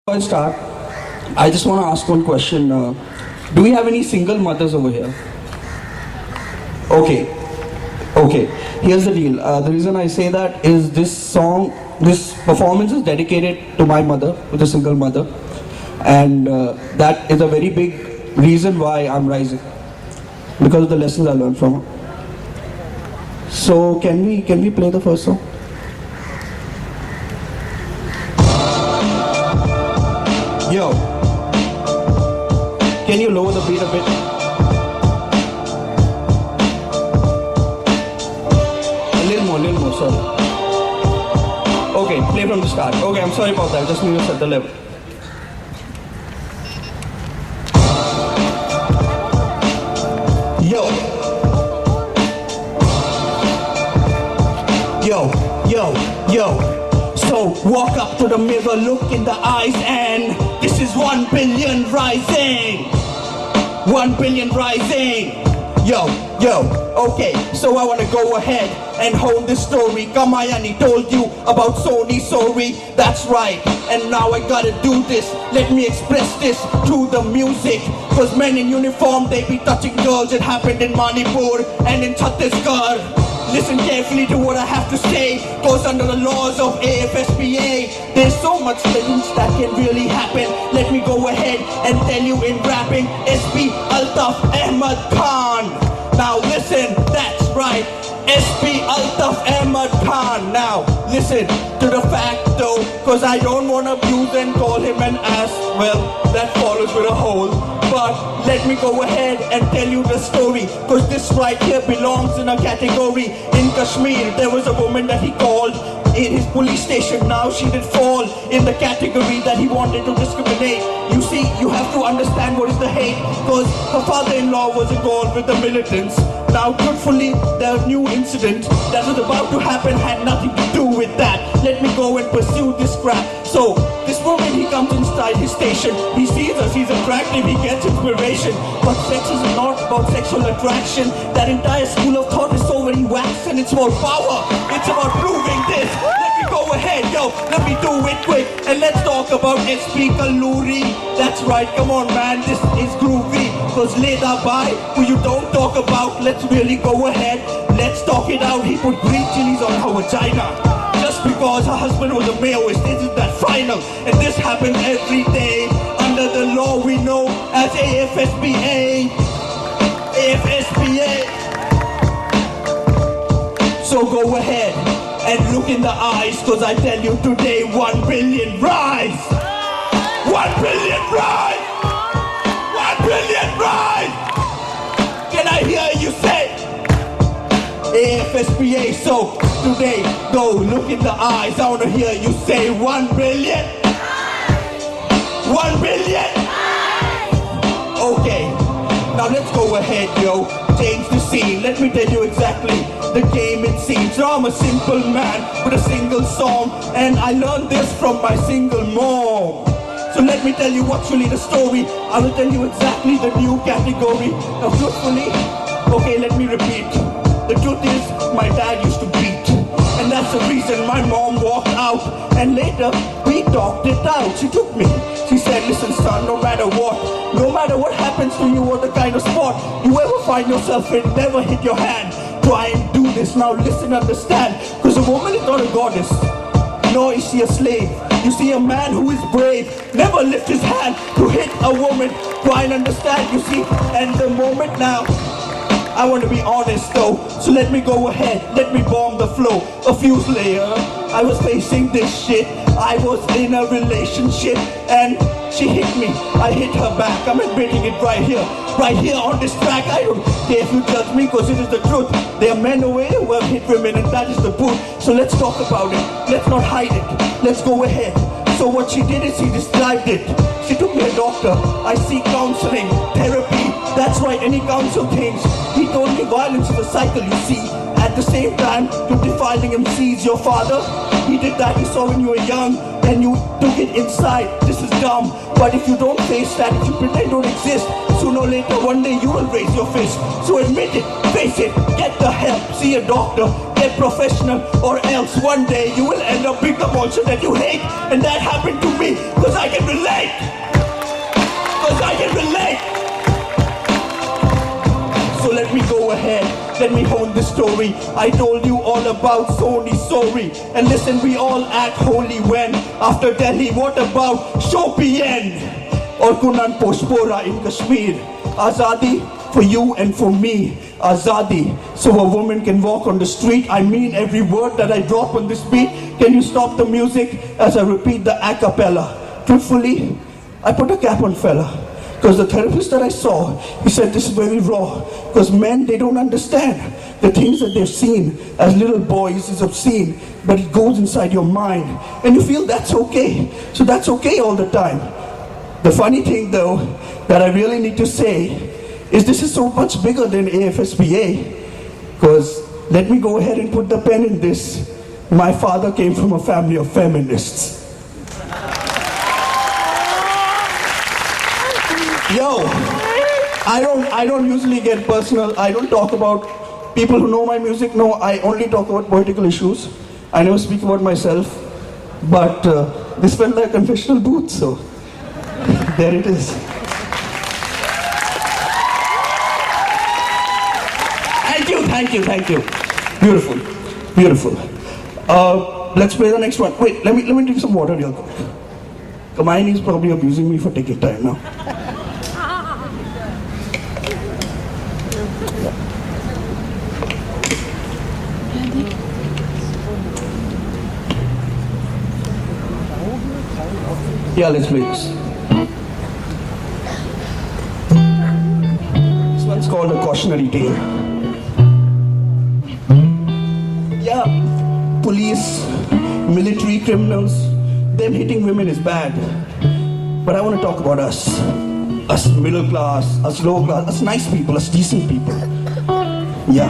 I start, I just want to ask one question. Do we have any single mothers over here? Okay, okay. Here's the deal. The reason I say that is this performance is dedicated to my mother, with a single mother, and that is a very big reason why I'm rising, because of the lessons I learned from her. So can we play the first song? Yo, can you lower the beat a bit? A little more, sorry. Okay, play from the start. Okay, I'm sorry about that, just need to set the level. Yo. Yo. So walk up to the mirror, look in the eyes, and this is 1 billion rising. 1 billion rising. Yo, okay, so I wanna go ahead and hold this story. Kamayani told you about Sony, sorry, that's right. And now I gotta do this, let me express this through the music. Cause men in uniform, they be touching girls. It happened in Manipur and in Chhattisgarh. Listen carefully to what I have to say. Goes under the laws of AFSPA. There's so much things that can really happen. Let me go ahead and tell you in rapping. SP Altaf Ahmad Khan. Now listen, that's right. SP Altaf Ahmad Khan. Now listen to the fact though, cause I don't wanna abuse and call him an ass. Well, that follows with a hole. But let me go ahead and tell you the story, cause this right here belongs in a category. In Kashmir, there was a woman that he called in his police station. Now she did fall in the category that he wanted to discriminate. You see, you have to understand what is the hate, cause her father-in-law was involved with the militants. Now, truthfully, the new incident that was about to happen had nothing to do with that. Let me go and pursue this crap. So, this moment he comes inside his station. He sees us, he's attractive, he gets inspiration. But sex is not about sexual attraction. That entire school of thought is so very wax, and it's about power. It's about proving this. Let me go ahead, yo, let me do it quick. And let's talk about SP Kalluri. That's right, come on man, this is groovy. Cause Leda Bai, who you don't talk about, let's really go ahead. Let's talk it out. He put green chilies on her vagina. Just because her husband was a Maoist, isn't that final? And this happens every day under the law we know as AFSPA. AFSPA. So go ahead and look in the eyes, cause I tell you today 1 billion rise. 1 billion rise. 1 billion rise. Can I hear you say AFSPA? So today, go look in the eyes. I wanna hear you say 1 billion. 1 billion. Okay, now let's go ahead, yo. Change the scene. Let me tell you exactly the game it seems. So I'm a simple man with a single song, and I learned this from my single mom. So let me tell you what's really the story. I will tell you exactly the new category. Now truthfully, okay, let me repeat. The truth is, my dad used to beat, and that's the reason my mom walked out. And later, we talked it out. She took me. She said, listen son, no matter what happens to you or the kind of sport you ever find yourself in, never hit your hand. Try and do this. Now listen, understand, because a woman is not a goddess, nor is she a slave. You see, a man who is brave never lift his hand to hit a woman. Try and understand, you see. And the moment now, I want to be honest though, so let me go ahead, let me bomb the flow. A fuse later, I was facing this shit. I was in a relationship and she hit me, I hit her back. I'm admitting it right here on this track. I don't care if you judge me, cause it is the truth. There are men away who have hit women, and that is the truth. So let's talk about it, let's not hide it, let's go ahead. So what she did is she described it. She took me a doctor, I seek counseling, therapy. That's right, any counsel things. He told me violence is a cycle, you see. At the same time, you're defiling MCs. Your father, he did that, he saw when you were young, and you took it inside. This is dumb, but if you don't face that, if you pretend don't exist, sooner or later, one day you will raise your fist. So admit it, face it, get the help, see a doctor, get get professional, or else one day you will end up being the monster that you hate. And that happened to me, because I can relate. Because I can relate. So let me go ahead, let me hone the story. I told you all about Sony, sorry. And listen, we all act holy when after Delhi, what about Shopian or Kunan Poshpora in Kashmir? Azadi for you and for me, Azadi, so a woman can walk on the street. I mean every word that I drop on this beat. Can you stop the music as I repeat the a cappella? Truthfully, I put a cap on fella. Because the therapist that I saw, he said this is very raw. Because men, they don't understand. The things that they've seen as little boys is obscene, but it goes inside your mind. And you feel that's okay. So that's okay all the time. The funny thing though, that I really need to say, is this is so much bigger than AFSPA. Because let me go ahead and put the pen in this. My father came from a family of feminists. Yo, I don't usually get personal. I don't talk about people who know my music. No, I only talk about political issues. I never speak about myself. But this felt like a confessional booth, so there it is. Thank you. Beautiful, beautiful. Let's play the next one. Wait, let me drink some water real quick. Hermione is probably abusing me for taking time now. Yeah, let's play this. This one's called A Cautionary Tale. Yeah, police, military, criminals, them hitting women is bad. But I want to talk about us. Us middle class, us low class, us nice people, us decent people. Yeah.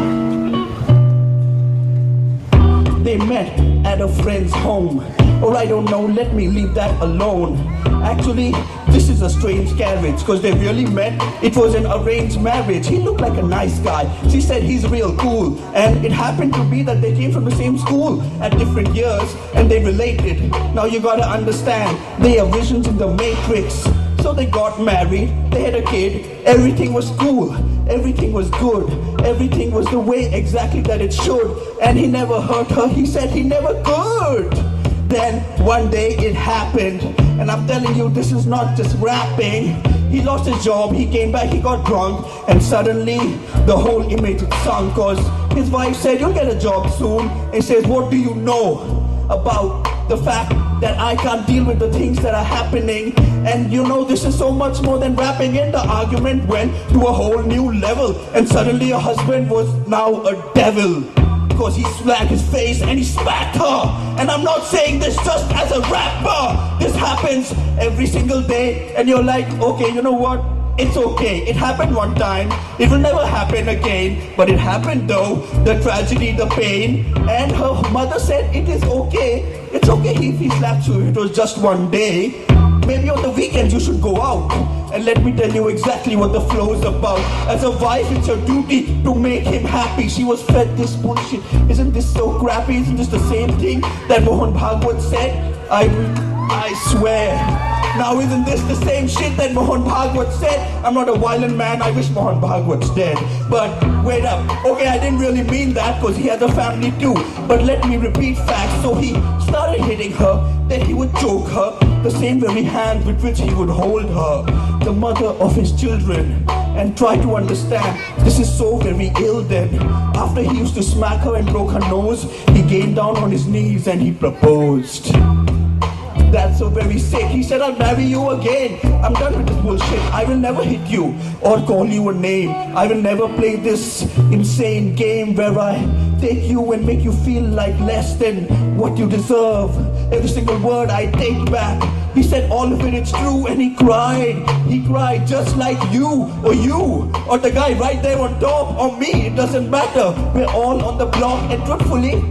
They met at a friend's home. Or I don't know, let me leave that alone. Actually, this is a strange carriage, because they really met. It was an arranged marriage. He looked like a nice guy. She said he's real cool. And it happened to be that they came from the same school at different years, and they related. Now you gotta understand, they are visions in the matrix. So they got married, they had a kid, everything was cool, everything was good, everything was the way exactly that it should. And he never hurt her, he said he never could. Then one day it happened, and I'm telling you, this is not just rapping. He lost his job, he came back, he got drunk, and suddenly the whole image is sunk, cause his wife said, you'll get a job soon. And he says, what do you know about the fact that I can't deal with the things that are happening? And you know, this is so much more than rapping. And the argument went to a whole new level, and suddenly her husband was now a devil, because he slapped his face and he smacked her. And I'm not saying this just as a rapper. This happens every single day, and you're like, okay, you know what? It's okay. It happened one time. It will never happen again. But it happened though. The tragedy, the pain. And her mother said, it is okay. It's okay if he slaps you. It was just one day. Maybe on the weekends you should go out. And let me tell you exactly what the flow is about. As a wife, it's your duty to make him happy. She was fed this bullshit. Isn't this so crappy? Isn't this the same thing that Mohan Bhagwat said? I swear. Now isn't this the same shit that Mohan Bhagwat said? I'm not a violent man, I wish Mohan Bhagwat's dead. But wait up, okay, I didn't really mean that, because he has a family too. But let me repeat facts. So he started hitting her, then he would choke her, the same very hand with which he would hold her, the mother of his children. And try to understand, this is so very ill then. After he used to smack her and broke her nose, he came down on his knees and he proposed. That's so very sick. He said, I'll marry you again. I'm done with this bullshit. I will never hit you or call you a name. I will never play this insane game where I take you and make you feel like less than what you deserve. Every single word I take back. He said all of it, it's true, and he cried. He cried just like you or the guy right there on top or me. It doesn't matter. We're all on the block, and truthfully,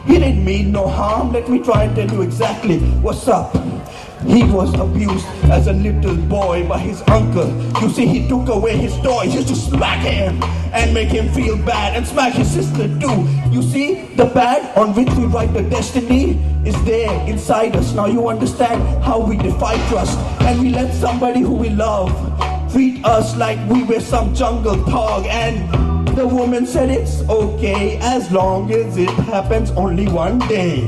he didn't mean no harm. Let me try and tell you exactly what's up. He was abused as a little boy by his uncle. You see, he took away his toys, used to smack him and make him feel bad, and smack his sister too. You see, the pad on which we write the destiny is there inside us. Now you understand how we defy trust, and we let somebody who we love treat us like we were some jungle thug. And the woman said it's okay as long as it happens only one day,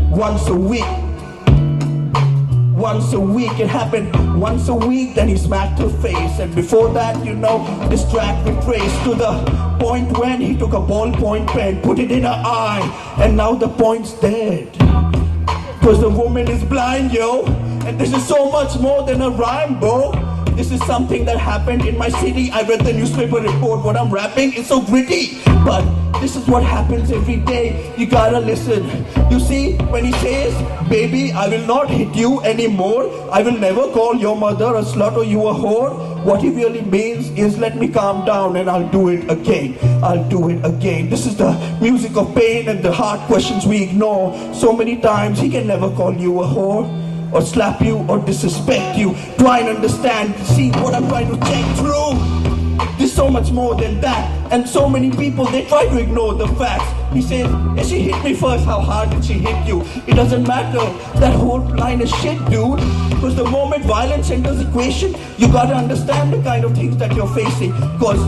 once a week. Once a week, it happened once a week, then he smacked her face. And before that, you know, this track we traced to the point when he took a ballpoint pen, put it in her eye, and now the point's dead. Cause the woman is blind, yo. And this is so much more than a rhyme, bro. This is something that happened in my city. I read the newspaper report. What I'm rapping is so gritty, but this is what happens every day. You gotta listen. You see, when he says, baby, I will not hit you anymore, I will never call your mother a slut or you a whore, what he really means is, let me calm down and I'll do it again. I'll do it again. This is the music of pain and the hard questions we ignore. So many times he can never call you a whore or slap you or disrespect you. Try and understand, see what I'm trying to check through. There's so much more than that. And so many people, they try to ignore the facts. He says, yeah, she hit me first, how hard did she hit you? It doesn't matter, that whole line is shit, dude. Because the moment violence enters the equation, you gotta understand the kind of things that you're facing. Because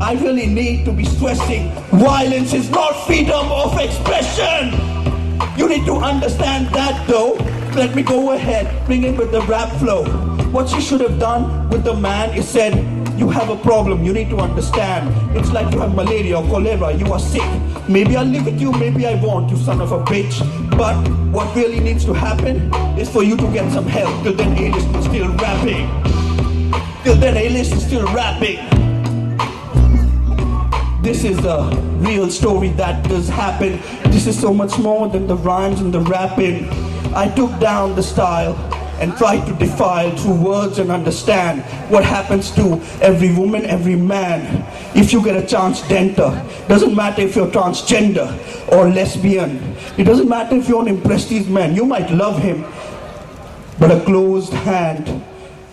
I really need to be stressing, violence is not freedom of expression. You need to understand that though. Let me go ahead, bring it with the rap flow. What she should have done with the man is said, you have a problem, you need to understand. It's like you have malaria or cholera, you are sick. Maybe I'll live with you, maybe I won't, you son of a bitch. But what really needs to happen is for you to get some help. Till then, A-list is still rapping. Till then, A-list is still rapping. This is a real story that does happen. This is so much more than the rhymes and the rapping. I took down the style and tried to defile through words and understand what happens to every woman, every man. If you get a chance to enter, doesn't matter if you're transgender or lesbian. It doesn't matter if you're an impressed these men. You might love him, but a closed hand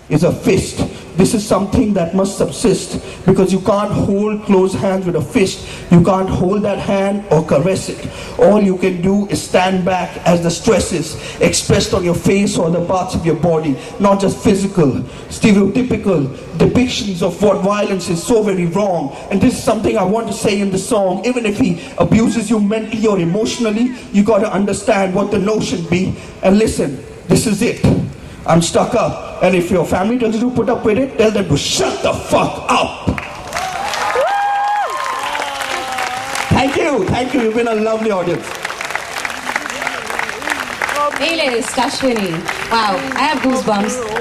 is a fist. This is something that must subsist, because you can't hold closed hands with a fist. You can't hold that hand or caress it. All you can do is stand back as the stress is expressed on your face or the parts of your body, not just physical, stereotypical depictions of what violence is so very wrong. And this is something I want to say in the song. Even if he abuses you mentally or emotionally, you got to understand what the notion be. And listen, this is it. I'm stuck up, and if your family tells you to put up with it, tell them to shut the fuck up. Thank you, you've been a lovely audience. A-list, Ashwini. Wow, I have goosebumps.